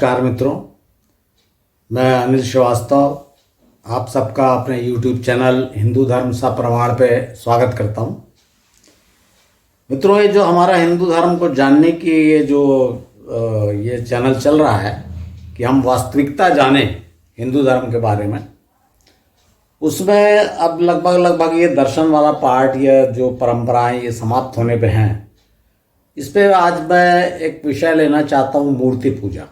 नमस्कार मित्रों, मैं अनिल श्रीवास्तव आप सबका अपने YouTube चैनल हिंदू धर्म सप्रमाण पे स्वागत करता हूँ। मित्रों, ये जो हमारा हिंदू धर्म को जानने की ये चैनल चल रहा है कि हम वास्तविकता जानें हिंदू धर्म के बारे में, उसमें अब लगभग ये दर्शन वाला पार्ट या जो परंपराएं ये समाप्त होने पे हैं। इस पे आज मैं एक विषय लेना चाहता हूँ, मूर्ति पूजा।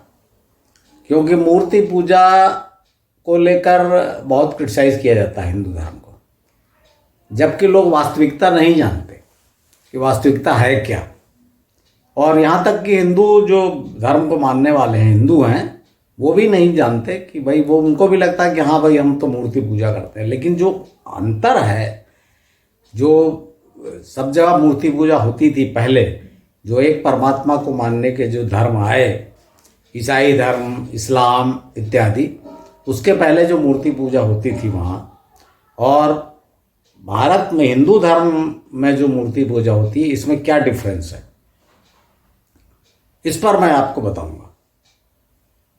क्योंकि मूर्ति पूजा को लेकर बहुत क्रिटिसाइज किया जाता है हिंदू धर्म को, जबकि लोग वास्तविकता नहीं जानते कि वास्तविकता है क्या। और यहाँ तक कि हिंदू जो धर्म को मानने वाले हैं, हिंदू हैं, वो भी नहीं जानते कि भाई, वो उनको भी लगता है कि हाँ भाई हम तो मूर्ति पूजा करते हैं। लेकिन जो अंतर है, जो सब जगह मूर्ति पूजा होती थी पहले, जो एक परमात्मा को मानने के जो धर्म आए, ईसाई धर्म, इस्लाम इत्यादि, उसके पहले जो मूर्ति पूजा होती थी वहाँ, और भारत में हिंदू धर्म में जो मूर्ति पूजा होती है, इसमें क्या डिफरेंस है, इस पर मैं आपको बताऊंगा।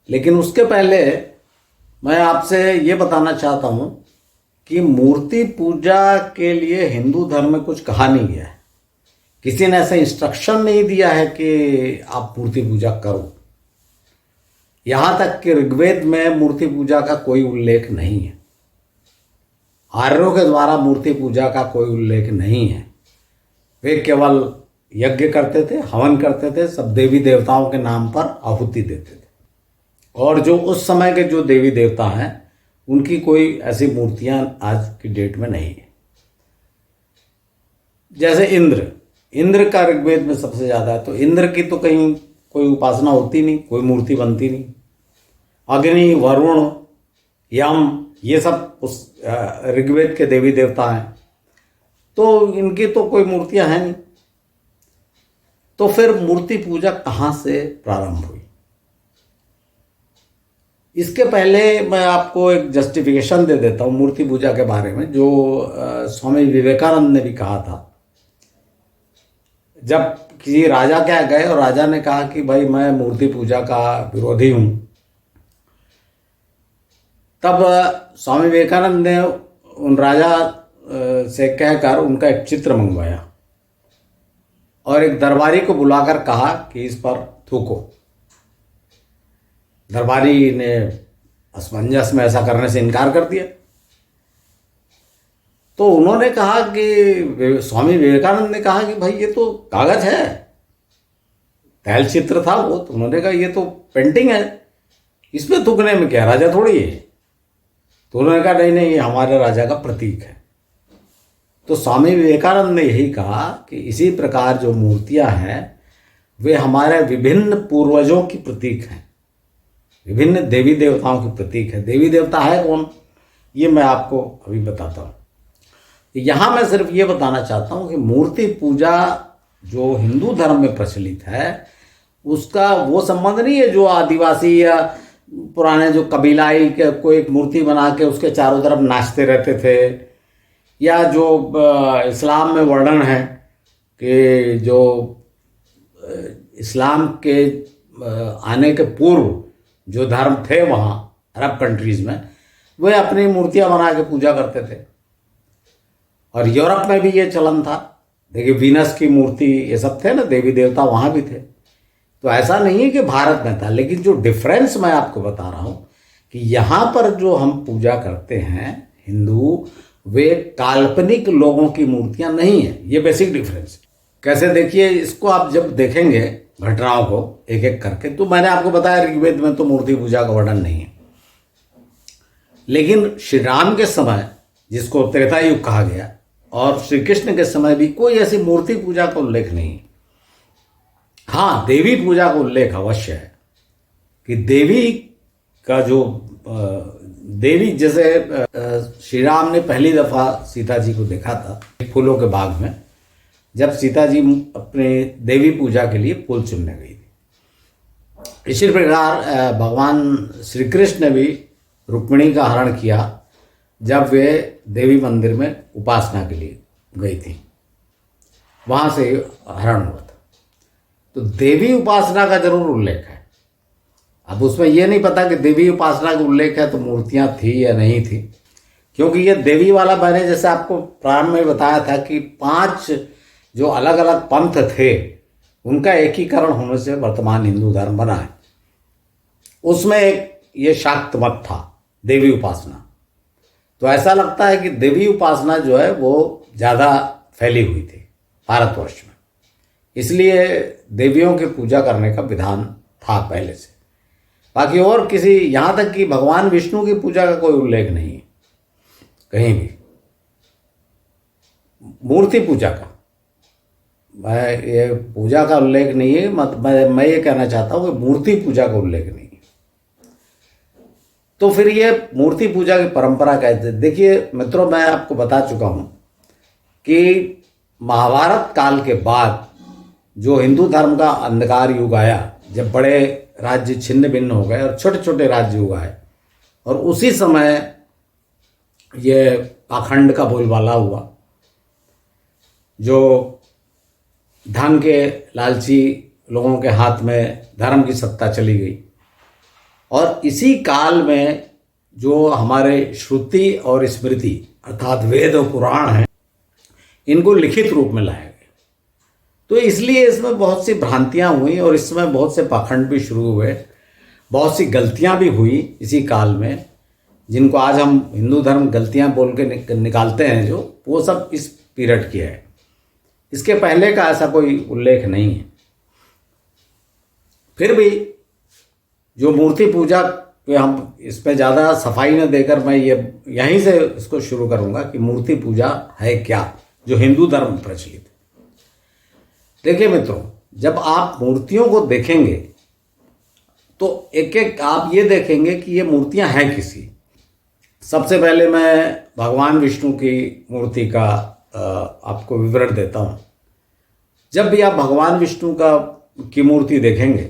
लेकिन उसके पहले मैं आपसे ये बताना चाहता हूँ कि मूर्ति पूजा के लिए हिंदू धर्म में कुछ कहा नहीं गया है। किसी ने ऐसा इंस्ट्रक्शन नहीं दिया है कि आप मूर्ति पूजा करो। यहाँ तक कि ऋग्वेद में मूर्ति पूजा का कोई उल्लेख नहीं है। आर्यों के द्वारा मूर्ति पूजा का कोई उल्लेख नहीं है। वे केवल यज्ञ करते थे, हवन करते थे, सब देवी देवताओं के नाम पर आहुति देते थे। और जो उस समय के जो देवी देवता हैं, उनकी कोई ऐसी मूर्तियां आज की डेट में नहीं है। जैसे इंद्र का ऋग्वेद में सबसे ज़्यादा है, तो इंद्र की तो कहीं कोई उपासना होती नहीं, कोई मूर्ति बनती नहीं। अग्नि, वरुण, यम, ये सब उस ऋग्वेद के देवी देवता हैं, तो इनकी तो कोई मूर्तियां हैं नहीं। तो फिर मूर्ति पूजा कहाँ से प्रारंभ हुई? इसके पहले मैं आपको एक जस्टिफिकेशन दे देता हूँ मूर्ति पूजा के बारे में, जो स्वामी विवेकानंद ने भी कहा था। जब किसी राजा के यहाँ गए और राजा ने कहा कि भाई मैं मूर्ति पूजा का विरोधी हूँ, तब स्वामी विवेकानंद ने उन राजा से कहकर उनका एक चित्र मंगवाया और एक दरबारी को बुलाकर कहा कि इस पर थूको। दरबारी ने असमंजस में ऐसा करने से इनकार कर दिया। तो उन्होंने कहा कि स्वामी विवेकानंद ने कहा कि भाई ये तो कागज है, तैल चित्र था वो। तो उन्होंने कहा ये तो पेंटिंग है, इसमें थूकने में क्या, राजा थोड़ी है। तो उन्होंने कहा नहीं नहीं, ये हमारे राजा का प्रतीक है। तो स्वामी विवेकानंद ने यही कहा कि इसी प्रकार जो मूर्तियां हैं, वे हमारे विभिन्न पूर्वजों की प्रतीक हैं, विभिन्न देवी देवताओं की प्रतीक है। देवी देवता है कौन, ये मैं आपको अभी बताता हूँ। यहाँ मैं सिर्फ ये बताना चाहता हूँ कि मूर्ति पूजा जो हिंदू धर्म में प्रचलित है, उसका वो संबंध नहीं है जो आदिवासी या पुराने जो कबीलाई के कोई एक मूर्ति बना के उसके चारों तरफ नाचते रहते थे, या जो इस्लाम में वर्णन है कि जो इस्लाम के आने के पूर्व जो धर्म थे वहाँ अरब कंट्रीज़ में, वे अपनी मूर्तियाँ बना के पूजा करते थे। और यूरोप में भी ये चलन था। देखिए, वीनस की मूर्ति, ये सब थे ना, देवी देवता वहाँ भी थे। तो ऐसा नहीं है कि भारत में था। लेकिन जो डिफरेंस मैं आपको बता रहा हूँ कि यहाँ पर जो हम पूजा करते हैं हिंदू, वे काल्पनिक लोगों की मूर्तियाँ नहीं हैं। ये बेसिक डिफरेंस। कैसे, देखिए, इसको आप जब देखेंगे घटनाओं को एक एक करके, तो मैंने आपको बताया ऋग्वेद में तो मूर्ति पूजा का वर्णन नहीं है। लेकिन श्री राम के समय, जिसको त्रेता युग कहा गया, और श्री कृष्ण के समय भी कोई ऐसी मूर्ति पूजा का उल्लेख नहीं। हाँ, देवी पूजा का उल्लेख अवश्य है कि देवी का जो देवी, जैसे श्री राम ने पहली दफा सीता जी को देखा था फूलों के बाग में, जब सीता जी अपने देवी पूजा के लिए फूल चुनने गई थी। इसी प्रकार भगवान श्री कृष्ण ने भी रुक्मिणी का हरण किया जब वे देवी मंदिर में उपासना के लिए गई थी, वहाँ से हरण हुआ था। तो देवी उपासना का जरूर उल्लेख है। अब उसमें ये नहीं पता कि देवी उपासना का उल्लेख है तो मूर्तियां थी या नहीं थी, क्योंकि ये देवी वाला मैंने जैसे आपको प्रारंभ में बताया था कि 5 जो अलग अलग पंथ थे उनका एकीकरण होने से वर्तमान हिंदू धर्म बना है। उसमें एक ये शाक्त मत था, देवी उपासना। तो ऐसा लगता है कि देवी उपासना जो है वो ज़्यादा फैली हुई थी भारतवर्ष में, इसलिए देवियों की पूजा करने का विधान था पहले से। बाकी और किसी, यहाँ तक कि भगवान विष्णु की पूजा का कोई उल्लेख नहीं है कहीं भी। मूर्ति पूजा का ये पूजा का उल्लेख नहीं है, मैं ये कहना चाहता हूँ कि मूर्ति पूजा का उल्लेख नहीं है। तो फिर ये मूर्ति पूजा की परंपरा कहते हैं। देखिए मित्रों, मैं आपको बता चुका हूँ कि महाभारत काल के बाद जो हिंदू धर्म का अंधकार युग आया, जब बड़े राज्य छिन्न भिन्न हो गए और छोटे छोटे राज्य युग आए, और उसी समय ये पाखंड का बोलबाला हुआ, जो धन के लालची लोगों के हाथ में धर्म की सत्ता चली गई। और इसी काल में जो हमारे श्रुति और स्मृति अर्थात वेद और पुराण हैं, इनको लिखित रूप में लाया गया। तो इसलिए इसमें बहुत सी भ्रांतियां हुई और इसमें बहुत से पाखंड भी शुरू हुए, बहुत सी गलतियां भी हुई इसी काल में, जिनको आज हम हिंदू धर्म गलतियां बोल के निकालते हैं, जो वो सब इस पीरियड की है। इसके पहले का ऐसा कोई उल्लेख नहीं है। फिर भी जो मूर्ति पूजा पे हम इस पर ज़्यादा सफाई न देकर मैं ये यहीं से इसको शुरू करूँगा कि मूर्ति पूजा है क्या, जो हिंदू धर्म में प्रचलित है। देखिए मित्रों, जब आप मूर्तियों को देखेंगे तो एक एक आप ये देखेंगे कि ये मूर्तियां हैं किसी। सबसे पहले मैं भगवान विष्णु की मूर्ति का आपको विवरण देता हूँ। जब भी आप भगवान विष्णु की मूर्ति देखेंगे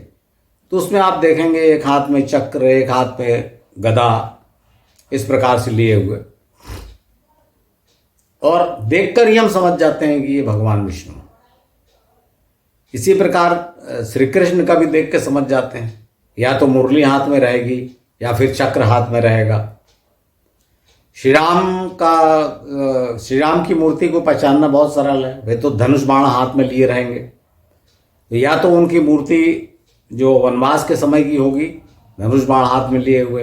तो उसमें आप देखेंगे एक हाथ में चक्र, एक हाथ में गदा, इस प्रकार से लिए हुए, और देखकर ही हम समझ जाते हैं कि ये भगवान विष्णु। इसी प्रकार श्री कृष्ण का भी देख के समझ जाते हैं, या तो मुरली हाथ में रहेगी या फिर चक्र हाथ में रहेगा। श्री राम की मूर्ति को पहचानना बहुत सरल है, वे तो धनुष बाण हाथ में लिए रहेंगे। या तो उनकी मूर्ति जो वनवास के समय की होगी, धनुष बाण हाथ में लिए हुए,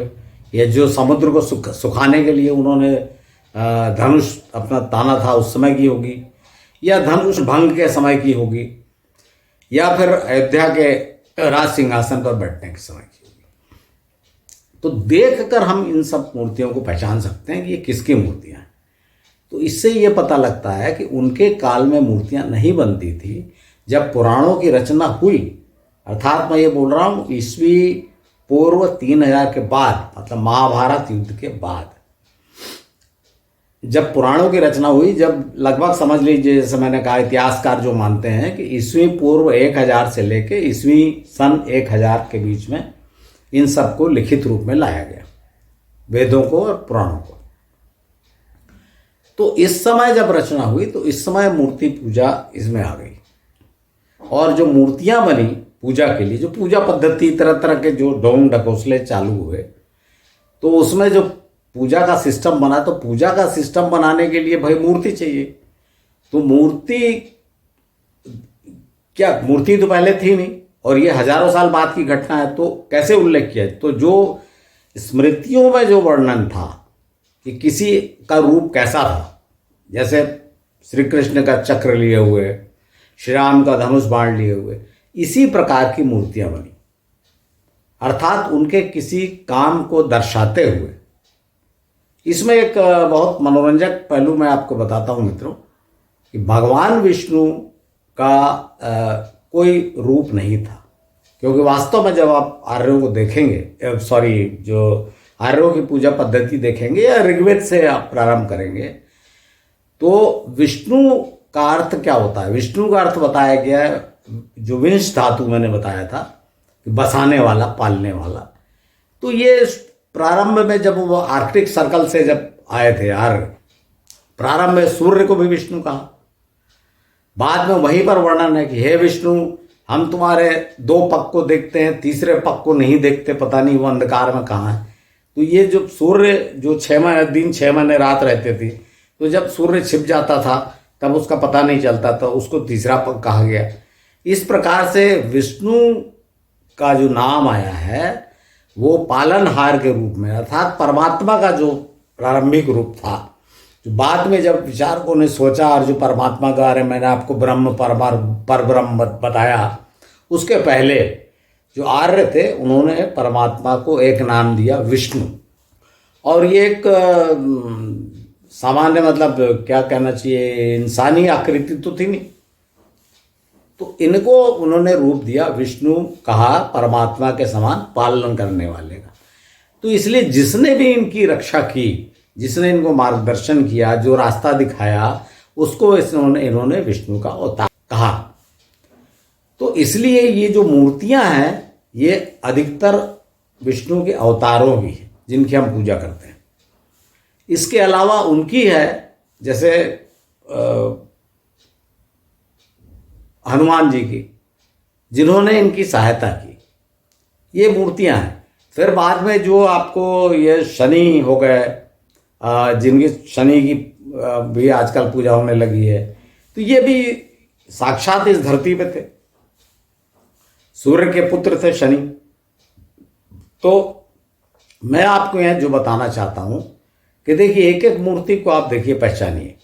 या जो समुद्र को सुखाने के लिए उन्होंने धनुष अपना ताना था उस समय की होगी, या धनुष भंग के समय की होगी, या फिर अयोध्या के राज सिंहासन पर बैठने के समय की होगी। तो देखकर हम इन सब मूर्तियों को पहचान सकते हैं कि ये किसकी मूर्तियां हैं। तो इससे ये पता लगता है कि उनके काल में मूर्तियां नहीं बनती थी। जब पुराणों की रचना हुई, अर्थात मैं ये बोल रहा हूँ ईस्वी पूर्व 3000 के बाद, मतलब महाभारत युद्ध के बाद जब पुराणों की रचना हुई, जब लगभग समझ लीजिए, जैसे मैंने कहा, इतिहासकार जो मानते हैं कि ईस्वी पूर्व 1000 से लेके ईस्वी सन 1000 के बीच में इन सबको लिखित रूप में लाया गया, वेदों को और पुराणों को। तो इस समय जब रचना हुई तो इस समय मूर्ति पूजा इसमें आ गई, और जो मूर्तियां बनी पूजा के लिए, जो पूजा पद्धति तरह तरह के जो ढोंग ढकोसले चालू हुए, तो उसमें जो पूजा का सिस्टम बना, तो पूजा का सिस्टम बनाने के लिए भाई मूर्ति चाहिए। तो मूर्ति क्या, मूर्ति तो पहले थी नहीं, और ये हजारों साल बाद की घटना है, तो कैसे उल्लेख किया? तो जो स्मृतियों में जो वर्णन था कि किसी का रूप कैसा था, जैसे श्री कृष्ण का चक्र लिए हुए, श्री राम का धनुष बाण लिए हुए, इसी प्रकार की मूर्तियां बनी, अर्थात उनके किसी काम को दर्शाते हुए। इसमें एक बहुत मनोरंजक पहलू मैं आपको बताता हूं मित्रों, कि भगवान विष्णु का कोई रूप नहीं था, क्योंकि वास्तव में जब आप आर्यों को देखेंगे, जो आर्यों की पूजा पद्धति देखेंगे या ऋग्वेद से आप प्रारंभ करेंगे, तो विष्णु का अर्थ क्या होता है? विष्णु का अर्थ बताया गया है, जो विंश धातु मैंने बताया था कि बसाने वाला, पालने वाला। तो ये प्रारंभ में जब वो आर्कटिक सर्कल से जब आए थे आर्य, प्रारंभ में सूर्य को भी विष्णु कहा, बाद में वहीं पर वर्णन है कि हे विष्णु, हम तुम्हारे दो पग को देखते हैं, तीसरे पग को नहीं देखते, पता नहीं वो अंधकार में कहाँ है। तो ये जो सूर्य जो 6 महीने दिन 6 महीने रात रहते थे, तो जब सूर्य छिप जाता था तब उसका पता नहीं चलता था, उसको तीसरा पग कहा गया। इस प्रकार से विष्णु का जो नाम आया है वो पालनहार के रूप में, अर्थात परमात्मा का जो प्रारंभिक रूप था, जो बाद में जब विचारकों ने सोचा और जो परमात्मा का बारे में मैंने आपको ब्रह्म पर ब्रह्म बताया, उसके पहले जो आर्य थे उन्होंने परमात्मा को एक नाम दिया विष्णु। और ये एक सामान्य मतलब क्या कहना चाहिए, इंसानी आकृति तो थी नहीं, तो इनको उन्होंने रूप दिया विष्णु, कहा परमात्मा के समान पालन करने वाले का। तो इसलिए जिसने भी इनकी रक्षा की, जिसने इनको मार्गदर्शन किया, जो रास्ता दिखाया, उसको इन्होंने विष्णु का अवतार कहा। तो इसलिए ये जो मूर्तियां हैं ये अधिकतर विष्णु के अवतारों की हैं जिनकी हम पूजा करते हैं। इसके अलावा उनकी है, जैसे हनुमान जी की, जिन्होंने इनकी सहायता की, ये मूर्तियां हैं। फिर बाद में जो आपको ये शनि हो गए, जिनकी शनि की भी आजकल पूजा होने लगी है, तो ये भी साक्षात इस धरती पे थे, सूर्य के पुत्र थे शनि। तो मैं आपको यहाँ जो बताना चाहता हूँ कि देखिए, एक एक मूर्ति को आप देखिए, पहचानिए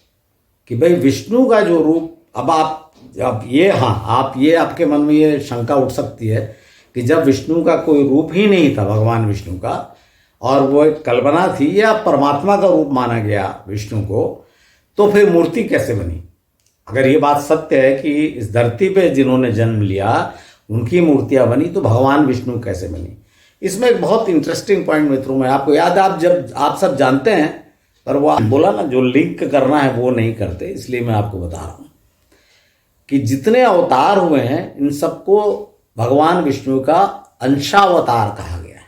कि भाई विष्णु का जो रूप, अब ये आपके मन में ये शंका उठ सकती है कि जब विष्णु का कोई रूप ही नहीं था, भगवान विष्णु का, और वो एक कल्पना थी या परमात्मा का रूप माना गया विष्णु को, तो फिर मूर्ति कैसे बनी? अगर ये बात सत्य है कि इस धरती पे जिन्होंने जन्म लिया उनकी मूर्तियां बनी, तो भगवान विष्णु कैसे बनी? इसमें एक बहुत इंटरेस्टिंग पॉइंट मित्रों में आपको याद है, आप सब जानते हैं, पर वो बोला ना, जो लिंक करना है वो नहीं करते, इसलिए मैं आपको बता रहा हूं कि जितने अवतार हुए हैं इन सबको भगवान विष्णु का अंशावतार कहा गया है,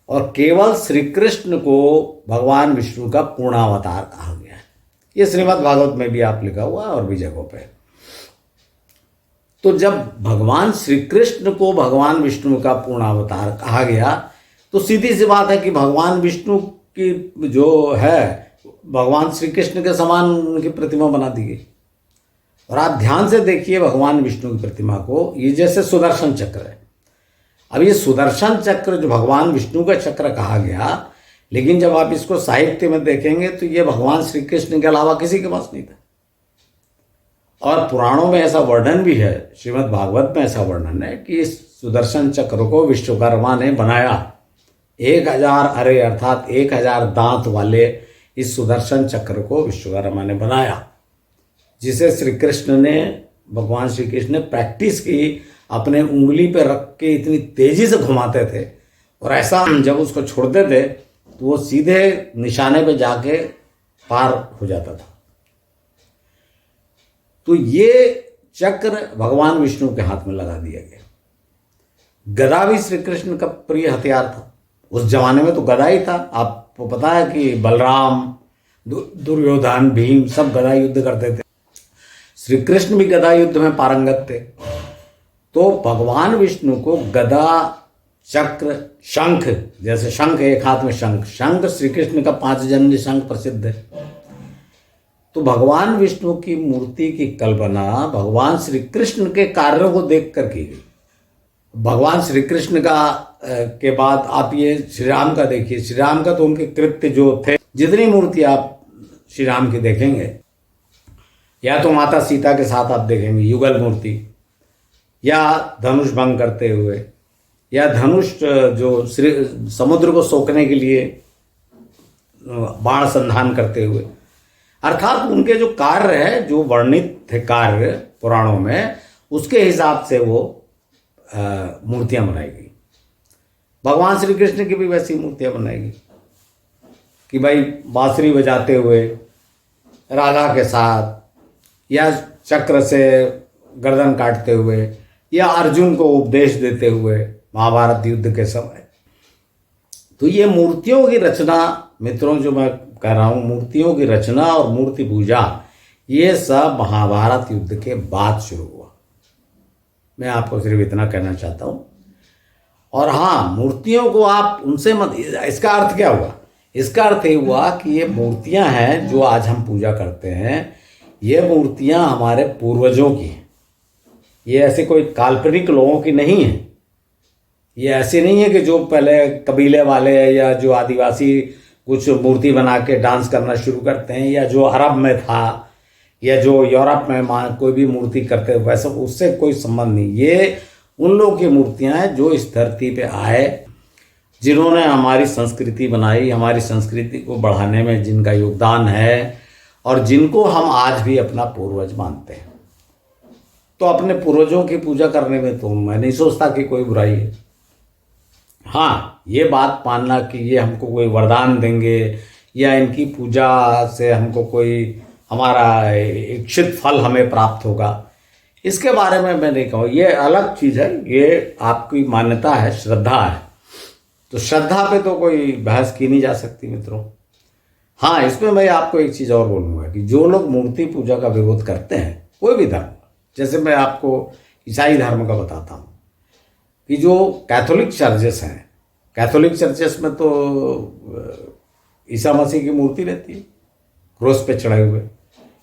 और केवल श्री कृष्ण को भगवान विष्णु का पूर्णावतार कहा गया है। ये श्रीमद् भागवत में भी आप लिखा हुआ है और भी जगहों पे। तो जब भगवान श्री कृष्ण को भगवान विष्णु का पूर्णावतार कहा गया, तो सीधी सी बात है कि भगवान विष्णु की जो है, भगवान श्री कृष्ण के समान उनकी प्रतिमा बना दी गई। और आप ध्यान से देखिए भगवान विष्णु की प्रतिमा को, ये जैसे सुदर्शन चक्र है। अब ये सुदर्शन चक्र जो भगवान विष्णु का चक्र कहा गया, लेकिन जब आप इसको साहित्य में देखेंगे तो ये भगवान श्री कृष्ण के अलावा किसी के पास नहीं था। और पुराणों में ऐसा वर्णन भी है, श्रीमद् भागवत में ऐसा वर्णन है कि इस सुदर्शन चक्र को विश्वकर्मा ने बनाया। 1000 अरे अर्थात 1000 दांत वाले इस सुदर्शन चक्र को विश्वकर्मा ने बनाया, जिसे श्री कृष्ण ने, भगवान श्री कृष्ण ने प्रैक्टिस की, अपने उंगली पे रख के इतनी तेजी से घुमाते थे, और ऐसा जब उसको छोड़ते थे तो वो सीधे निशाने पे जाके पार हो जाता था। तो ये चक्र भगवान विष्णु के हाथ में लगा दिया गया। गदा भी श्री कृष्ण का प्रिय हथियार था। उस जमाने में तो गदा ही था। आपको पता है कि बलराम, दुर्योधन, भीम सब गदा युद्ध करते थे। श्री कृष्ण भी गदा युद्ध में पारंगत थे। तो भगवान विष्णु को गदा, चक्र, शंख, जैसे शंख एक हाथ में शंख श्री कृष्ण का 5 जन्य शंख प्रसिद्ध है। तो भगवान विष्णु की मूर्ति की कल्पना भगवान श्री कृष्ण के कार्यों को देखकर की गई। भगवान श्री कृष्ण का के बाद आप ये श्री राम का देखिए। श्री राम का तो उनके कृत्य जो थे, जितनी मूर्ति आप श्री राम की देखेंगे, या तो माता सीता के साथ आप देखेंगे युगल मूर्ति, या धनुष भंग करते हुए, या धनुष जो समुद्र को सोखने के लिए बाण संधान करते हुए, अर्थात उनके जो कार्य है, जो वर्णित थे कार्य पुराणों में, उसके हिसाब से वो मूर्तियां बनाई गई। भगवान श्री कृष्ण की भी वैसी मूर्तियां बनाई गई कि भाई बांसुरी बजाते हुए राधा के साथ, या चक्र से गर्दन काटते हुए, या अर्जुन को उपदेश देते हुए महाभारत युद्ध के समय। तो ये मूर्तियों की रचना, मित्रों, जो मैं कह रहा हूँ, मूर्तियों की रचना और मूर्ति पूजा, ये सब महाभारत युद्ध के बाद शुरू हुआ। मैं आपको सिर्फ इतना कहना चाहता हूँ। और हाँ, मूर्तियों को आप उनसे मत, इसका अर्थ क्या हुआ? इसका अर्थ ये हुआ कि ये मूर्तियां हैं जो आज हम पूजा करते हैं, ये मूर्तियां हमारे पूर्वजों की हैं। ये ऐसे कोई काल्पनिक लोगों की नहीं है। ये ऐसे नहीं है कि जो पहले कबीले वाले या जो आदिवासी कुछ मूर्ति बना के डांस करना शुरू करते हैं, या जो अरब में था, या जो यूरोप में कोई भी मूर्ति करते, वैसे उससे कोई संबंध नहीं। ये उन लोगों की मूर्तियां हैं जो इस धरती पे आए, जिन्होंने हमारी संस्कृति बनाई, हमारी संस्कृति को बढ़ाने में जिनका योगदान है, और जिनको हम आज भी अपना पूर्वज मानते हैं। तो अपने पूर्वजों की पूजा करने में तो मैं नहीं सोचता कि कोई बुराई है। हाँ, ये बात मानना कि ये हमको कोई वरदान देंगे या इनकी पूजा से हमको कोई हमारा इच्छित फल हमें प्राप्त होगा, इसके बारे में मैं नहीं कहूँ। ये अलग चीज़ है, ये आपकी मान्यता है, श्रद्धा है। तो श्रद्धा पे तो कोई बहस की नहीं जा सकती मित्रों। हाँ, इसमें मैं आपको एक चीज़ और बोलूँगा कि जो लोग मूर्ति पूजा का विरोध करते हैं, कोई भी धर्म, जैसे मैं आपको ईसाई धर्म का बताता हूँ कि जो कैथोलिक चर्चेस हैं, कैथोलिक चर्चेस में तो ईसा मसीह की मूर्ति रहती है क्रॉस पे चढ़े हुए,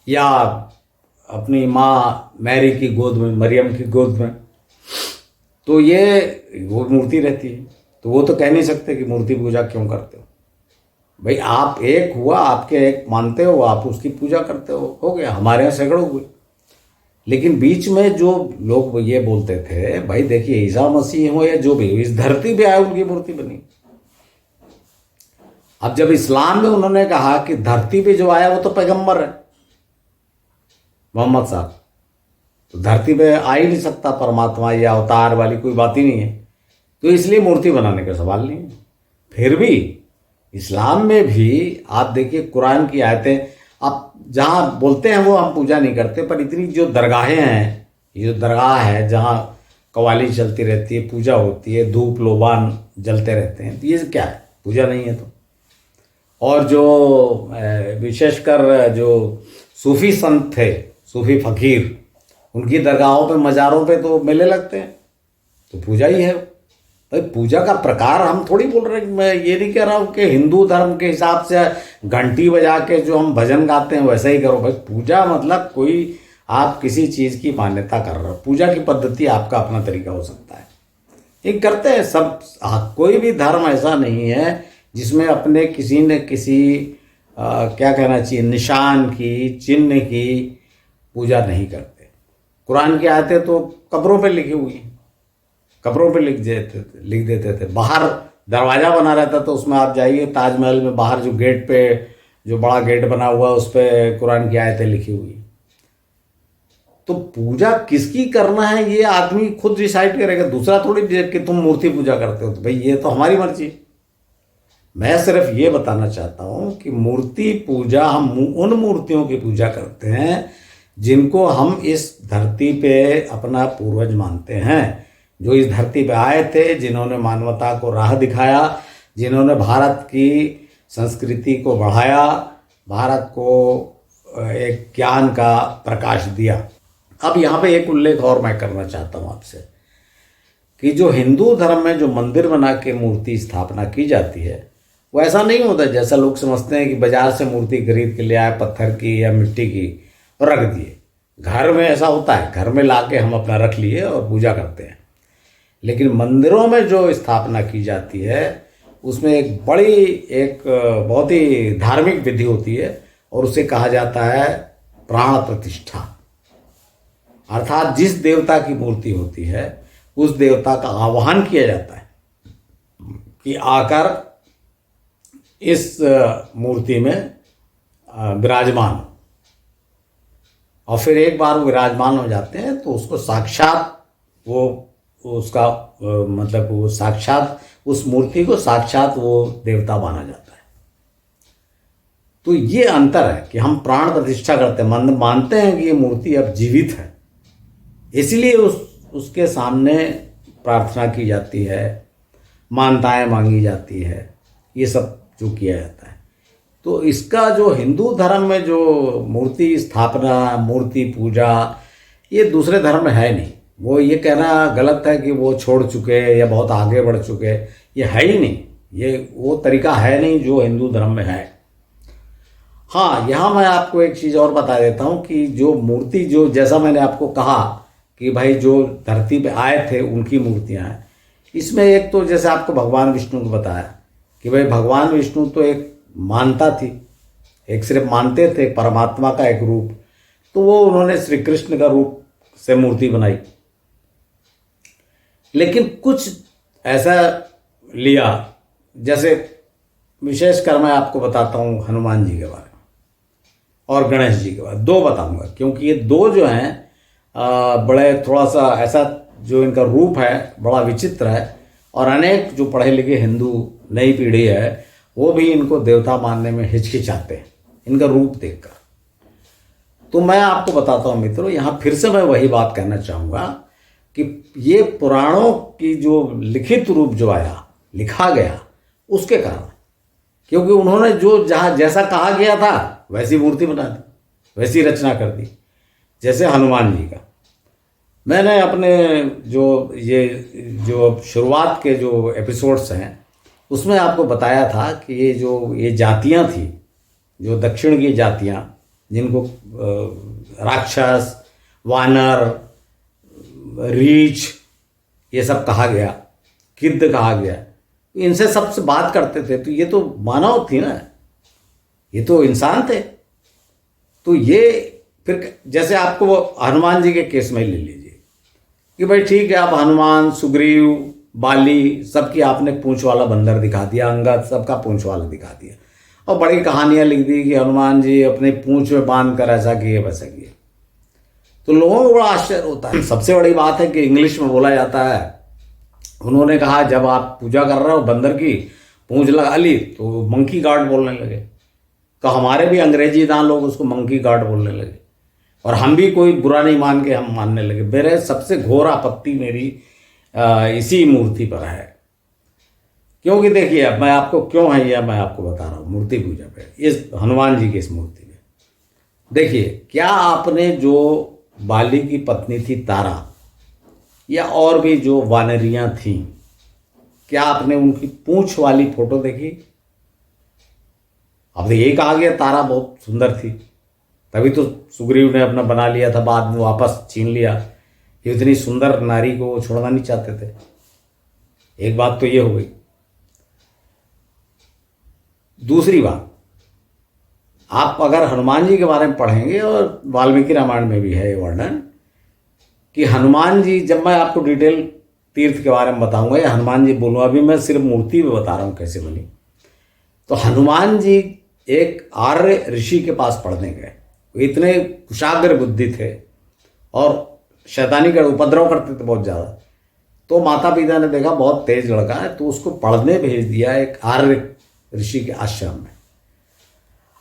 या अपनी माँ मैरी की गोद में, मरियम की गोद में, तो ये वो मूर्ति रहती है। तो वो तो कह नहीं सकते कि मूर्ति पूजा क्यों करते हो। भाई, आप एक हुआ, आपके एक मानते हो, आप उसकी पूजा करते हो गया। हमारे यहाँ सैकड़ों हुए। लेकिन बीच में जो लोग ये बोलते थे, भाई देखिए, ईसा मसीह हो या जो भी हो, इस धरती पे आए, उनकी मूर्ति बनी। अब जब इस्लाम में उन्होंने कहा कि धरती पे जो आया वो तो पैगंबर है, मोहम्मद साहब, तो धरती पे आ ही नहीं सकता परमात्मा या अवतार वाली कोई बात ही नहीं है, तो इसलिए मूर्ति बनाने का सवाल नहीं है। फिर भी इस्लाम में भी आप देखिए, कुरान की आयतें आप जहाँ बोलते हैं वो हम पूजा नहीं करते, पर इतनी जो दरगाहें हैं, ये जो दरगाह है जहाँ कव्वाली चलती रहती है, पूजा होती है, धूप लोबान जलते रहते हैं, तो ये क्या है? पूजा नहीं है तो। और जो विशेषकर जो सूफी संत थे, सूफी फकीर, उनकी दरगाहों पे, मज़ारों पे तो मेले लगते हैं, तो पूजा ही है। भाई, पूजा का प्रकार हम थोड़ी बोल रहे हैं। मैं ये नहीं कह रहा हूँ कि हिंदू धर्म के हिसाब से घंटी बजा के जो हम भजन गाते हैं वैसा ही करो। भाई, पूजा मतलब कोई आप किसी चीज़ की मान्यता कर रहे हो, पूजा की पद्धति आपका अपना तरीका हो सकता है, ये करते हैं सब। कोई भी धर्म ऐसा नहीं है जिसमें अपने किसी न किसी क्या कहना चाहिए, निशान की, चिन्ह की पूजा नहीं करते। कुरान की आयतें तो कब्रों पे लिखी हुई हैं, कब्रों पे लिख देते थे। बाहर दरवाज़ा बना रहता तो उसमें आप जाइए, ताजमहल में बाहर जो गेट पे, जो बड़ा गेट बना हुआ, उस पर कुरान की आयतें लिखी हुई। तो पूजा किसकी करना है ये आदमी खुद डिसाइड करेगा, दूसरा थोड़ी कि तुम मूर्ति पूजा करते हो। तो भाई, ये तो हमारी मर्जी। मैं सिर्फ ये बताना चाहता हूँ कि मूर्ति पूजा, हम उन मूर्तियों की पूजा करते हैं जिनको हम इस धरती पे अपना पूर्वज मानते हैं, जो इस धरती पे आए थे, जिन्होंने मानवता को राह दिखाया, जिन्होंने भारत की संस्कृति को बढ़ाया, भारत को एक ज्ञान का प्रकाश दिया। अब यहाँ पे एक उल्लेख और मैं करना चाहता हूँ आपसे कि जो हिंदू धर्म में जो मंदिर बना के मूर्ति स्थापना की जाती है, वो ऐसा नहीं होता जैसा लोग समझते हैं कि बाजार से मूर्ति खरीद के ले आए, पत्थर की या मिट्टी की, और रख दिए। घर में ऐसा होता है, घर में ला के हम अपना रख लिए और पूजा करते हैं। लेकिन मंदिरों में जो स्थापना की जाती है उसमें एक बहुत ही धार्मिक विधि होती है, और उसे कहा जाता है प्राण प्रतिष्ठा। अर्थात जिस देवता की मूर्ति होती है उस देवता का आवाहन किया जाता है कि आकर इस मूर्ति में विराजमान हो। और फिर एक बार वो विराजमान हो जाते हैं तो उसको साक्षात उसका मतलब वो साक्षात, उस मूर्ति को साक्षात वो देवता माना जाता है। तो ये अंतर है कि हम प्राण प्रतिष्ठा करते हैं, मानते हैं कि ये मूर्ति अब जीवित है, इसलिए उसके सामने प्रार्थना की जाती है, मान्यताएं मांगी जाती है, ये सब जो किया जाता है। तो इसका जो हिंदू धर्म में जो मूर्ति स्थापना, मूर्ति पूजा, ये दूसरे धर्म में है नहीं। वो ये कहना गलत है कि वो छोड़ चुके या बहुत आगे बढ़ चुके, ये है ही नहीं, ये वो तरीका है नहीं जो हिंदू धर्म में है। हाँ, यहाँ मैं आपको एक चीज़ और बता देता हूँ कि जो मूर्ति, जो जैसा मैंने आपको कहा कि भाई जो धरती पे आए थे उनकी मूर्तियाँ हैं, इसमें एक तो जैसे आपको भगवान विष्णु को बताया कि भाई भगवान विष्णु तो एक मानता थी, एक सिर्फ मानते थे परमात्मा का एक रूप, तो वो उन्होंने श्री कृष्ण का रूप से मूर्ति बनाई। लेकिन कुछ ऐसा लिया, जैसे विशेषकर मैं आपको बताता हूँ हनुमान जी के बारे में और गणेश जी के बारे में, दो बताऊंगा क्योंकि ये दो जो हैं बड़े थोड़ा सा ऐसा, जो इनका रूप है बड़ा विचित्र है, और अनेक जो पढ़े लिखे हिंदू नई पीढ़ी है वो भी इनको देवता मानने में हिचकिचाते हैं इनका रूप देखकर। तो मैं आपको बताता हूँ मित्रों, यहाँ फिर से मैं वही बात कहना चाहूँगा कि ये पुराणों की जो लिखित रूप जो आया, लिखा गया, उसके कारण, क्योंकि उन्होंने जो जहाँ जैसा कहा गया था वैसी मूर्ति बना दी, वैसी रचना कर दी। जैसे हनुमान जी का मैंने अपने जो शुरुआत के जो एपिसोड्स हैं उसमें आपको बताया था कि ये जातियाँ थी, जो दक्षिण की जातियाँ, जिनको राक्षस, वानर, रीछ ये सब कहा गया, गिद्ध कहा गया, इनसे सबसे बात करते थे, तो ये तो मानव थी ना, ये तो इंसान थे। तो ये फिर जैसे आपको हनुमान जी के केस में ले लीजिए कि भाई ठीक है, आप हनुमान, सुग्रीव, बाली, सबकी आपने पूंछ वाला बंदर दिखा दिया, अंगद सबका पूंछ वाला दिखा दिया, और बड़ी कहानियां लिख दी कि हनुमान जी अपने पूंछ में बांध कर ऐसा किए वैसा किए। तो लोगों को बड़ा आश्चर्य होता है। सबसे बड़ी बात है कि इंग्लिश में बोला जाता है, उन्होंने कहा जब आप पूजा कर रहे हो बंदर की पूंछ लगा ली तो मंकी गार्ड बोलने लगे। तो हमारे भी अंग्रेजी दान लोग उसको मंकी गार्ड बोलने लगे, और हम भी कोई बुरा नहीं मान के हम मानने लगे। मेरे सबसे घोर आपत्ति मेरी इसी मूर्ति पर है, क्योंकि देखिए अब मैं आपको क्यों है यह मैं आपको बता रहा हूँ मूर्ति पूजा पे, इस हनुमान जी की इस मूर्ति में देखिए, क्या आपने जो बाली की पत्नी थी तारा, या और भी जो वानरियां थीं, क्या आपने उनकी पूंछ वाली फोटो देखी? अब यही कहा गया तारा बहुत सुंदर थी, तभी तो सुग्रीव ने अपना बना लिया था, बाद में वापस छीन लिया। ये इतनी सुंदर नारी को वो छोड़ना नहीं चाहते थे। एक बात तो ये हो गई। दूसरी बात, आप अगर हनुमान जी के बारे में पढ़ेंगे, और वाल्मीकि रामायण में भी है ये वर्णन कि हनुमान जी, जब मैं आपको डिटेल तीर्थ के बारे में बताऊंगा या हनुमान जी बोलूँगा, अभी मैं सिर्फ मूर्ति में बता रहा हूँ कैसे बनी। तो हनुमान जी एक आर्य ऋषि के पास पढ़ने गए, इतने कुशाग्र बुद्धि थे और शैतानी का उपद्रव करते थे बहुत ज़्यादा। तो माता पिता ने देखा बहुत तेज लड़का है, तो उसको पढ़ने भेज दिया एक आर्य ऋषि के आश्रम में।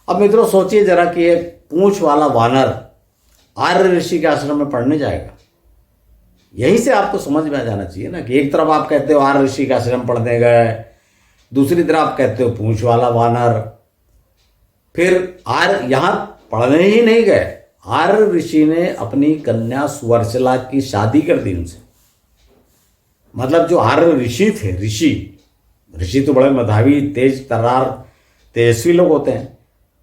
अब मित्रों सोचिए जरा कि एक पूंछ वाला वानर आर्य ऋषि के आश्रम में पढ़ने जाएगा। यहीं से आपको समझ में आ जाना चाहिए ना कि एक तरफ आप कहते हो आर्य ऋषि के आश्रम पढ़ने गए, दूसरी तरफ आप कहते हो पूंछ वाला वानर। फिर यहाँ पढ़ने ही नहीं गए, आर्य ऋषि ने अपनी कन्या सुवर्चला की शादी कर दी उनसे। मतलब जो आर्य ऋषि थे, ऋषि तो बड़े मेधावी, तेज तर्रार, तेजस्वी लोग होते हैं,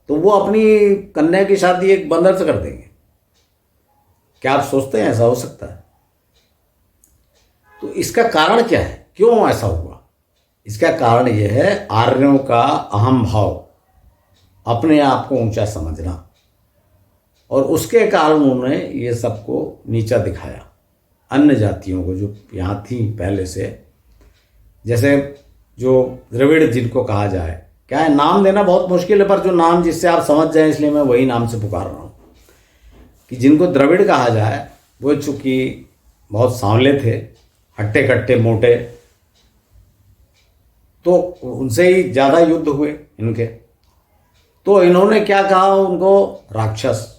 तो वो अपनी कन्या की शादी एक बंदर से कर देंगे? क्या आप सोचते हैं ऐसा हो सकता है? तो इसका कारण क्या है, क्यों ऐसा हुआ? इसका कारण यह है आर्यों का अहम भाव, अपने आप को ऊंचा समझना, और उसके कारण उन्होंने ये सबको नीचा दिखाया, अन्य जातियों को जो यहाँ थी पहले से। जैसे जो द्रविड़ जिनको कहा जाए, क्या है, नाम देना बहुत मुश्किल है, पर जो नाम जिससे आप समझ जाए इसलिए मैं वही नाम से पुकार रहा हूँ कि जिनको द्रविड़ कहा जाए, वो चूँकि बहुत सांवले थे, हट्टे कट्टे मोटे, तो उनसे ही ज़्यादा युद्ध हुए इनके। तो इन्होंने क्या कहा उनको, राक्षस।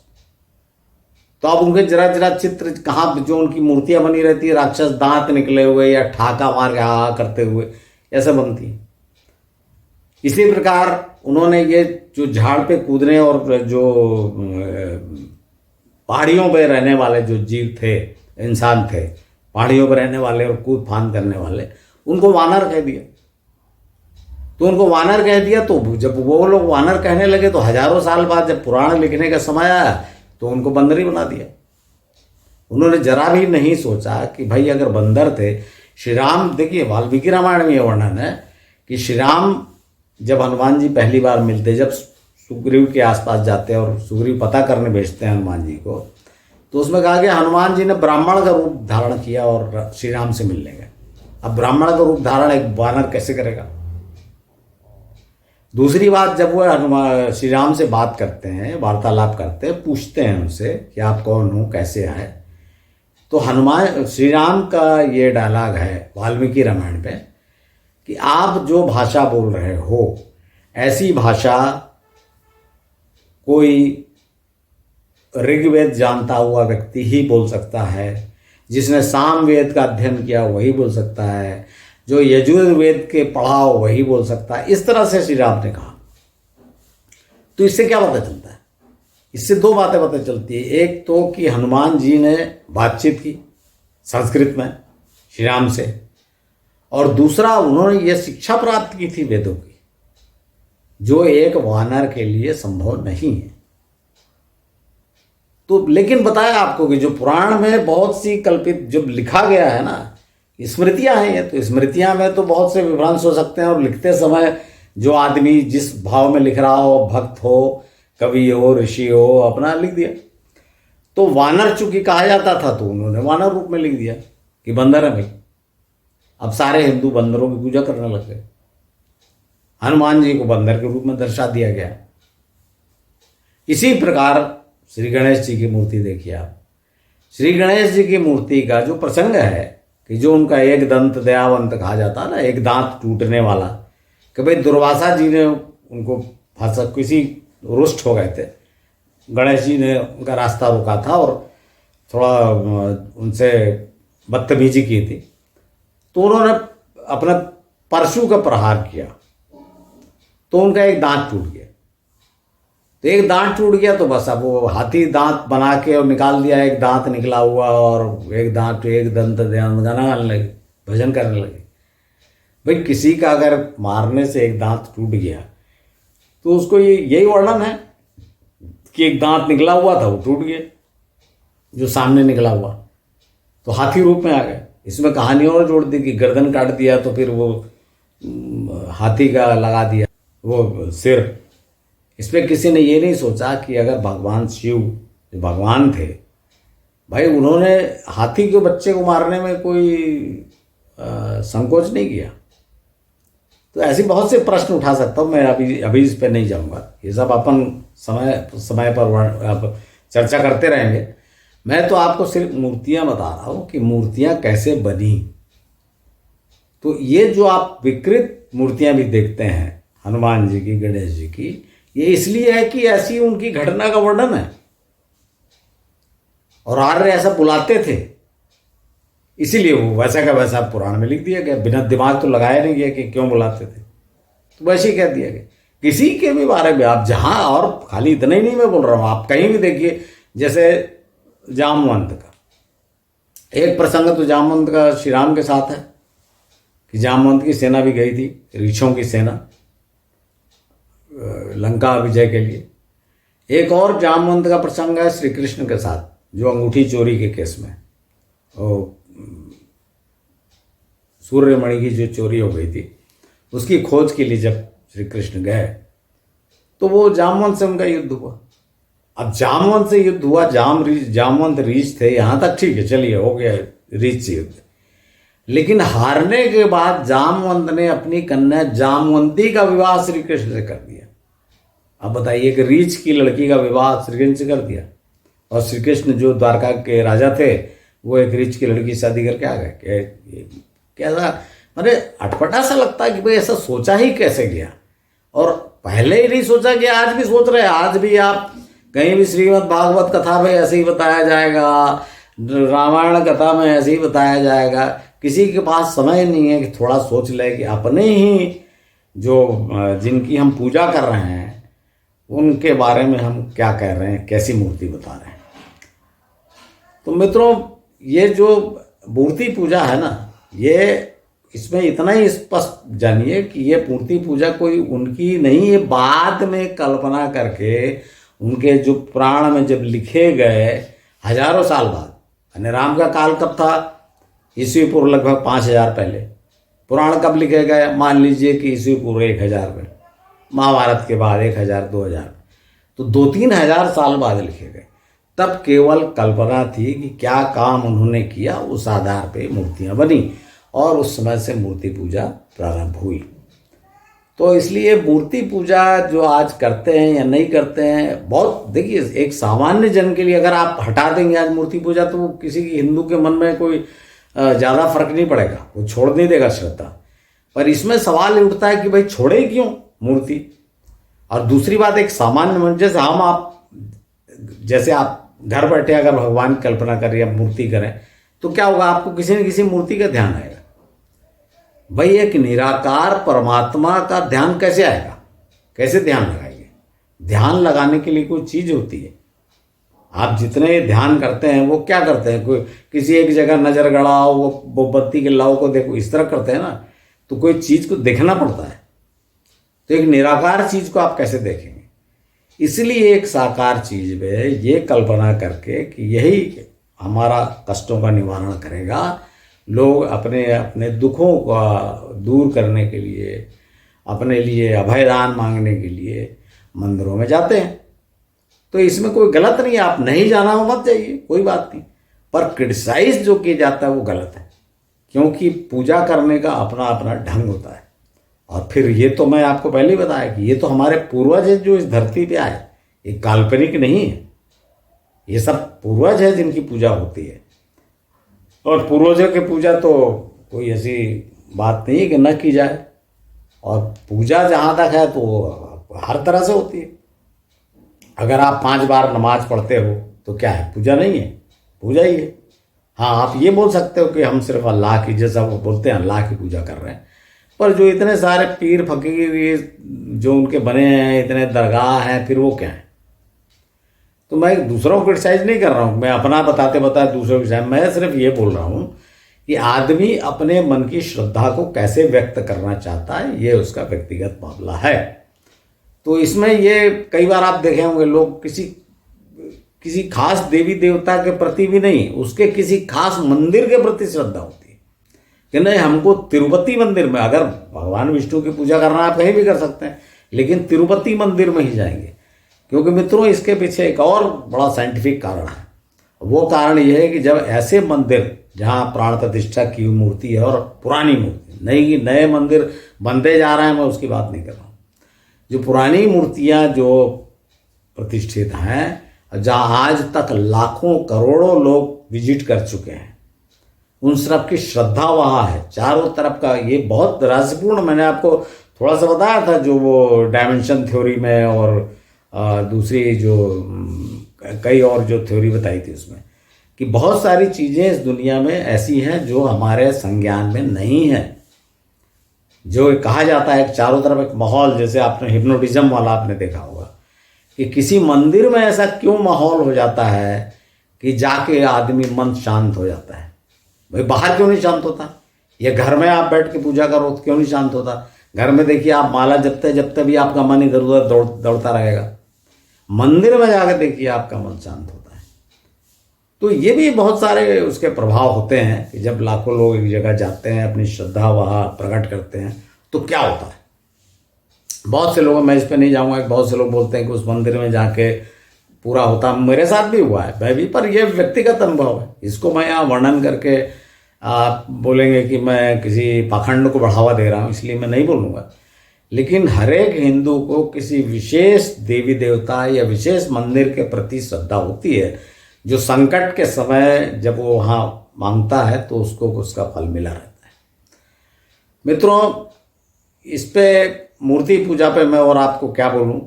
तो अब उनके जरा जरा चित्र कहाँ, जो उनकी मूर्तियाँ बनी रहती है, राक्षस दांत निकले हुए या ठाका मार के हा करते हुए ऐसे बनती। इसी प्रकार उन्होंने ये जो झाड़ पे कूदने और जो पहाड़ियों पे रहने वाले जो जीव थे, इंसान थे, पहाड़ियों पर रहने वाले और कूद फान करने वाले, उनको वानर कह दिया। तो उनको वानर कह दिया, तो जब वो लोग वानर कहने लगे तो हजारों साल बाद जब पुराण लिखने का समय आया तो उनको बंदर ही बना दिया। उन्होंने जरा भी नहीं सोचा कि भाई अगर बंदर थे, श्री राम, देखिए वाल्मीकि रामायण में यह वर्णन है कि श्री राम जब हनुमान जी पहली बार मिलते, जब सुग्रीव के आसपास जाते हैं और सुग्रीव पता करने भेजते हैं हनुमान जी को, तो उसमें कहा गया हनुमान जी ने ब्राह्मण का रूप धारण किया और श्री राम से मिलने गए। अब ब्राह्मण का रूप धारण एक वानर कैसे करेगा? दूसरी बात, जब वो हनुमान श्री राम से बात करते हैं, वार्तालाप करते हैं, पूछते हैं उनसे कि आप कौन हो, कैसे आए, तो हनुमान श्री राम का ये डायलॉग है वाल्मीकि रामायण पे कि आप जो भाषा बोल रहे हो ऐसी भाषा कोई ऋग्वेद जानता हुआ व्यक्ति ही बोल सकता है, जिसने सामवेद का अध्ययन किया वही बोल सकता है, जो यजुर्वेद के पढ़ा हो वही बोल सकता है। इस तरह से श्री राम ने कहा। तो इससे क्या पता चलता है? इससे दो बातें पता चलती है। एक तो कि हनुमान जी ने बातचीत की संस्कृत में श्री राम से, और दूसरा उन्होंने ये शिक्षा प्राप्त की थी वेदों की, जो एक वानर के लिए संभव नहीं है। तो लेकिन बताया आपको कि जो पुराण में बहुत सी कल्पित जब लिखा गया है ना, स्मृतियां हैं ये, तो स्मृतियां में तो बहुत से विभ्रांश हो सकते हैं, और लिखते समय जो आदमी जिस भाव में लिख रहा हो, भक्त हो, कवि हो, ऋषि हो, अपना लिख दिया। तो वानर चूंकि कहा जाता था तो उन्होंने वानर रूप में लिख दिया कि बंदर है भाई। अब सारे हिंदू बंदरों की पूजा करने लग गए, हनुमान जी को बंदर के रूप में दर्शा दिया गया। इसी प्रकार श्री गणेश जी की मूर्ति देखिए आप। श्री गणेश जी की मूर्ति का जो प्रसंग है कि जो उनका एक दंत दयावंत कहा जाता है ना, एक दांत टूटने वाला, कि भाई दुर्वासा जी ने उनको फंसा, किसी रुष्ट हो गए थे, गणेश जी ने उनका रास्ता रोका था और थोड़ा उनसे बदतमीजी की थी, तो उन्होंने अपना परशु का प्रहार किया तो उनका एक दांत टूट गया। तो एक दांत टूट गया तो बस अब वो हाथी दांत बना के और निकाल दिया, एक दांत निकला हुआ, और एक दांत एक दंत गाना गाने लगे, भजन करने लगे। भाई किसी का अगर मारने से एक दांत टूट गया तो उसको यही वर्णन है कि एक दांत निकला हुआ था वो टूट गया, जो सामने निकला हुआ, तो हाथी रूप में आ गए। इसमें कहानी और जोड़ दी कि गर्दन काट दिया तो फिर वो हाथी का लगा दिया वो सिर। इसमें किसी ने ये नहीं सोचा कि अगर भगवान शिव जो भगवान थे, भाई उन्होंने हाथी के बच्चे को मारने में कोई संकोच नहीं किया। तो ऐसे बहुत से प्रश्न उठा सकता हूँ मैं, अभी इस पर नहीं जाऊँगा, ये सब अपन समय पर चर्चा करते रहेंगे। मैं तो आपको सिर्फ मूर्तियाँ बता रहा हूँ कि मूर्तियाँ कैसे बनी। तो ये जो आप विकृत मूर्तियाँ भी देखते हैं हनुमान जी की, गणेश जी की, ये इसलिए है कि ऐसी उनकी घटना का वर्णन है और आर्य ऐसा बुलाते थे, इसीलिए वो वैसा का वैसा पुराण में लिख दिया गया। बिना दिमाग तो लगाया नहीं गया कि क्यों बुलाते थे, तो वैसे ही कह दिया गया। किसी के भी बारे में आप जहाँ, और खाली इतना ही नहीं मैं बोल रहा हूँ, आप कहीं भी देखिए, जैसे जामवंत का एक प्रसंग तो जामवंत का श्री राम के साथ है कि जामवंत की सेना भी गई थी, ऋषियों की सेना, लंका विजय के लिए। एक और जामवंत का प्रसंग है श्री कृष्ण के साथ, जो अंगूठी चोरी के केस में, सूर्यमणि की जो चोरी हो गई थी, उसकी खोज के लिए जब श्री कृष्ण गए तो वो जामवंत से उनका युद्ध हुआ। अब जामवंत से युद्ध हुआ, जामवंत रीछ थे, यहाँ तक ठीक है, चलिए हो गया रीछ से युद्ध। लेकिन हारने के बाद जामवंत ने अपनी कन्या जामवंती का विवाह श्री कृष्ण से कर दिया। अब बताइए कि रीछ की लड़की का विवाह श्री कृष्ण से कर दिया, और श्री कृष्ण जो द्वारका के राजा थे वो एक रीछ की लड़की शादी करके आ गए। कैसा, अरे अटपटा सा लगता है कि भाई ऐसा सोचा ही कैसे गया, और पहले ही नहीं सोचा गया, आज भी सोच रहे हैं। आज भी आप कहीं भी श्रीमद् भागवत कथा में ऐसे ही बताया जाएगा, रामायण कथा में ऐसे ही बताया जाएगा। किसी के पास समय नहीं है कि थोड़ा सोच ले कि अपने ही जो जिनकी हम पूजा कर रहे हैं उनके बारे में हम क्या कह रहे हैं, कैसी मूर्ति बता रहे हैं। तो मित्रों, ये जो मूर्ति पूजा है ना, ये इसमें इतना ही स्पष्ट जानिए कि ये मूर्ति पूजा कोई उनकी नहीं, ये बाद में कल्पना करके उनके जो पुराण में जब लिखे गए हजारों साल बाद। यानी राम का काल कब था? ईस्वी पूर्व लगभग 5000 पहले। पुराण कब लिखे गए? मान लीजिए कि ईस्वी पूर्व 1000 में, महाभारत के बाद 1000 2000, तो 2-3 हजार साल बाद लिखे गए। तब केवल कल्पना थी कि क्या काम उन्होंने किया, उस आधार पे मूर्तियां बनी और उस समय से मूर्ति पूजा प्रारंभ हुई। तो इसलिए मूर्ति पूजा जो आज करते हैं या नहीं करते हैं, बहुत देखिए, एक सामान्य जन के लिए अगर आप हटा देंगे आज मूर्ति पूजा, तो वो किसी हिंदू के मन में कोई ज़्यादा फर्क नहीं पड़ेगा, वो छोड़ नहीं देगा श्रद्धा। पर इसमें सवाल उठता है कि भाई छोड़े क्यों मूर्ति? और दूसरी बात, एक सामान्य मन जैसे आप घर बैठे अगर भगवान की कल्पना करें या मूर्ति करें, तो क्या होगा? आपको किसी न किसी मूर्ति का ध्यान आएगा। भाई एक निराकार परमात्मा का ध्यान कैसे आएगा? कैसे ध्यान लगाएंगे? ध्यान लगाने के लिए कोई चीज होती है। आप जितने ध्यान करते हैं वो क्या करते हैं? कोई किसी एक जगह नजर गड़ाओ, वो बत्ती के लाओ को देखो, इस तरह करते हैं ना। तो कोई चीज को देखना पड़ता है। तो एक निराकार चीज को आप कैसे देखेंगे? इसलिए एक साकार चीज में ये कल्पना करके कि यही हमारा कष्टों का निवारण करेगा, लोग अपने अपने दुखों का दूर करने के लिए, अपने लिए अभयदान मांगने के लिए मंदिरों में जाते हैं। तो इसमें कोई गलत नहीं है, आप नहीं जाना हो मत जाइए, कोई बात नहीं। पर क्रिटिसाइज जो किया जाता है वो गलत है, क्योंकि पूजा करने का अपना अपना ढंग होता है। और फिर ये तो मैं आपको पहले ही बताया कि ये तो हमारे पूर्वज है जो इस धरती पे आए, ये काल्पनिक नहीं है। ये सब पूर्वज है जिनकी पूजा होती है। और पूर्वजों की पूजा तो कोई ऐसी बात नहीं है कि न की जाए। और पूजा जहाँ तक है तो हर तरह से होती है। अगर आप 5 बार नमाज पढ़ते हो तो क्या है? पूजा नहीं है? पूजा ही है। हाँ, आप ये बोल सकते हो कि हम सिर्फ अल्लाह की, जैसा वो बोलते हैं, अल्लाह की पूजा कर रहे हैं। पर जो इतने सारे पीर फकीर जो उनके बने हैं, इतने दरगाह हैं, फिर वो क्या है? तो मैं दूसरों को क्रिटिसाइज नहीं कर रहा हूँ, मैं अपना बताते बताते दूसरों को, मैं सिर्फ ये बोल रहा हूँ कि आदमी अपने मन की श्रद्धा को कैसे व्यक्त करना चाहता है, ये उसका व्यक्तिगत मामला है। तो इसमें ये कई बार आप देखे होंगे, लोग किसी खास देवी देवता के प्रति भी नहीं, उसके किसी खास मंदिर के प्रति श्रद्धा होती है कि नहीं, हमको तिरुपति मंदिर में, अगर भगवान विष्णु की पूजा करना आप कहीं भी कर सकते हैं, लेकिन तिरुपति मंदिर में ही जाएंगे। क्योंकि मित्रों, इसके पीछे एक और बड़ा साइंटिफिक कारण है। वो कारण यह है कि जब ऐसे मंदिर जहाँ प्राण प्रतिष्ठा की मूर्ति है, और पुरानी मूर्ति, नहीं नए मंदिर बनते जा रहे हैं, मैं उसकी बात नहीं कर रहा हूँ, जो पुरानी मूर्तियाँ जो प्रतिष्ठित हैं, जहाँ आज तक लाखों करोड़ों लोग विजिट कर चुके हैं, उन सब की श्रद्धा वहाँ है चारों तरफ का। ये बहुत रहस्यपूर्ण, मैंने आपको थोड़ा सा बताया था, जो वो डायमेंशन थ्योरी में और दूसरी जो कई और जो थ्योरी बताई थी उसमें, कि बहुत सारी चीज़ें इस दुनिया में ऐसी हैं जो हमारे संज्ञान में नहीं है। जो कहा जाता है चारों तरफ एक माहौल, जैसे आपने हिप्नोटिज्म वाला आपने देखा होगा कि किसी मंदिर में ऐसा क्यों माहौल हो जाता है कि जाके आदमी मन शांत हो जाता है। भाई बाहर क्यों नहीं शांत होता? ये घर में आप बैठ के पूजा करो तो क्यों नहीं शांत होता? घर में देखिए, आप माला जपते भी आपका मन इधर उधर दौड़ता रहेगा। मंदिर में जाकर देखिए, आपका मन शांत होता है। तो ये भी बहुत सारे उसके प्रभाव होते हैं कि जब लाखों लोग एक जगह जाते हैं, अपनी श्रद्धा वहाँ प्रकट करते हैं, तो क्या होता है। बहुत से लोग, मैं इस पर नहीं जाऊँगा, बहुत से लोग बोलते हैं कि उस मंदिर में जाके पूरा होता, मेरे साथ भी हुआ है, मैं भी, पर यह व्यक्तिगत अनुभव है। इसको मैं यहाँ वर्णन करके आप बोलेंगे कि मैं किसी पाखंड को बढ़ावा दे रहा हूँ, इसलिए मैं नहीं बोलूँगा। लेकिन हर एक हिंदू को किसी विशेष देवी देवता या विशेष मंदिर के प्रति श्रद्धा होती है, जो संकट के समय जब वो वहाँ मांगता है तो उसको उसका फल मिला रहता है। मित्रों, इस पे मूर्ति पूजा पे मैं और आपको क्या बोलूँ,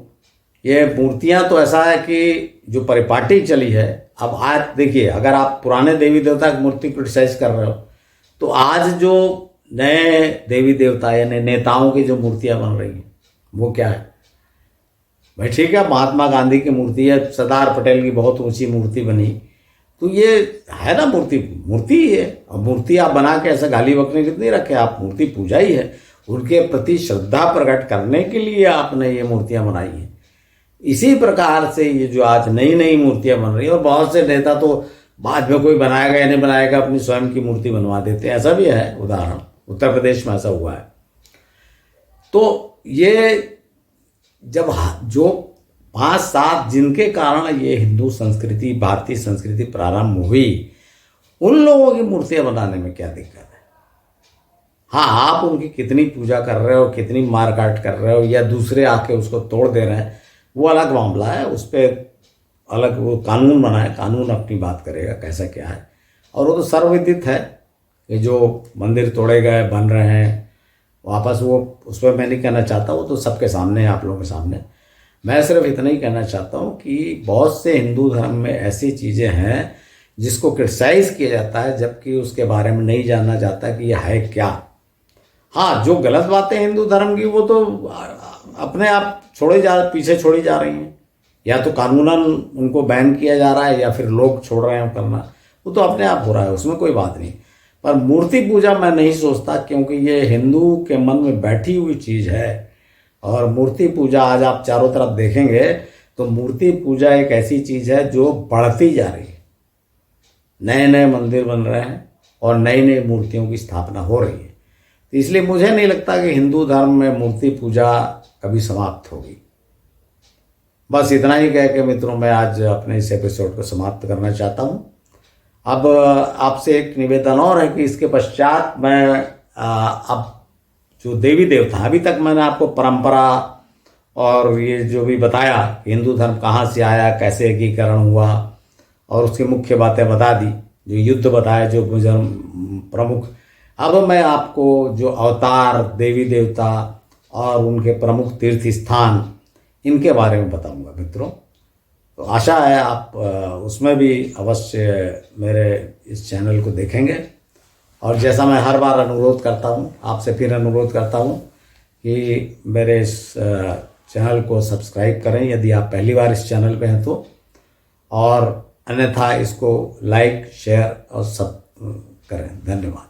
ये मूर्तियाँ तो ऐसा है कि जो परिपाटी चली है, अब आज देखिए, अगर आप पुराने देवी देवता की मूर्ति क्रिटिसाइज कर रहे हो, तो आज जो नए देवी देवता यानी नेताओं की जो मूर्तियां बन रही हैं, वो क्या है भाई? ठीक है, महात्मा गांधी की मूर्ति है, सरदार पटेल की बहुत ऊंची मूर्ति बनी, तो ये है ना, मूर्ति मूर्ति ही है। और मूर्ति आप बना के ऐसा गाली बकने के लिए नहीं रखे, आप मूर्ति पूजा ही है। उनके प्रति श्रद्धा प्रकट करने के लिए आपने ये मूर्तियां बनाई हैं। इसी प्रकार से ये जो आज नई नई मूर्तियां बन रही हैं, और बहुत से नेता तो बाद में कोई बनाएगा या नहीं बनाएगा अपनी स्वयं की मूर्ति बनवा देते हैं, ऐसा भी है उदाहरण, उत्तर प्रदेश में ऐसा हुआ है। तो ये जब जो 5-7 जिनके कारण ये हिंदू संस्कृति, भारतीय संस्कृति प्रारंभ हुई, उन लोगों की मूर्तियां बनाने में क्या दिक्कत है? हाँ, आप उनकी कितनी पूजा कर रहे हो, कितनी मार काट कर रहे हो, या दूसरे आके उसको तोड़ दे रहे हैं, वो अलग मामला है। उस पर अलग वो कानून बना है, कानून अपनी बात करेगा कैसा क्या है। और वो तो सर्वविदित है कि जो मंदिर तोड़े गए, बन रहे हैं वापस, वो उस पर मैं नहीं कहना चाहता, वो तो सबके सामने है, आप लोगों के सामने। मैं सिर्फ इतना ही कहना चाहता हूँ कि बहुत से हिंदू धर्म में ऐसी चीज़ें हैं जिसको क्रिटिसाइज़ किया जाता है, जबकि उसके बारे में नहीं जाना जाता कि यह है क्या। हाँ, जो गलत बातें हिंदू धर्म की वो तो अपने आप पीछे छोड़ी जा रही हैं, या तो कानूनन उनको बैन किया जा रहा है या फिर लोग छोड़ रहे हैं करना, वो तो अपने आप हो रहा है, उसमें कोई बात नहीं। पर मूर्ति पूजा मैं नहीं सोचता, क्योंकि ये हिंदू के मन में बैठी हुई चीज़ है। और मूर्ति पूजा आज आप चारों तरफ देखेंगे तो मूर्ति पूजा एक ऐसी चीज़ है जो बढ़ती जा रही है। नए नए मंदिर बन रहे हैं और नई नई मूर्तियों की स्थापना हो रही है। तो इसलिए मुझे नहीं लगता कि हिंदू धर्म में मूर्ति पूजा कभी समाप्त होगी। बस इतना ही कह के मित्रों, मैं आज अपने इस एपिसोड को समाप्त करना चाहता हूँ। अब आपसे एक निवेदन और है कि इसके पश्चात मैं अब जो देवी देवता, अभी तक मैंने आपको परंपरा और ये जो भी बताया हिंदू धर्म कहाँ से आया, कैसे एकीकरण हुआ, और उसकी मुख्य बातें बता दी, जो युद्ध बताया, जो प्रमुख। अब मैं आपको जो अवतार, देवी देवता और उनके प्रमुख तीर्थ स्थान, इनके बारे में बताऊंगा मित्रों। तो आशा है आप उसमें भी अवश्य मेरे इस चैनल को देखेंगे। और जैसा मैं हर बार अनुरोध करता हूँ, आपसे फिर अनुरोध करता हूँ कि मेरे इस चैनल को सब्सक्राइब करें यदि आप पहली बार इस चैनल पे हैं तो, और अन्यथा इसको लाइक, शेयर और सब करें। धन्यवाद।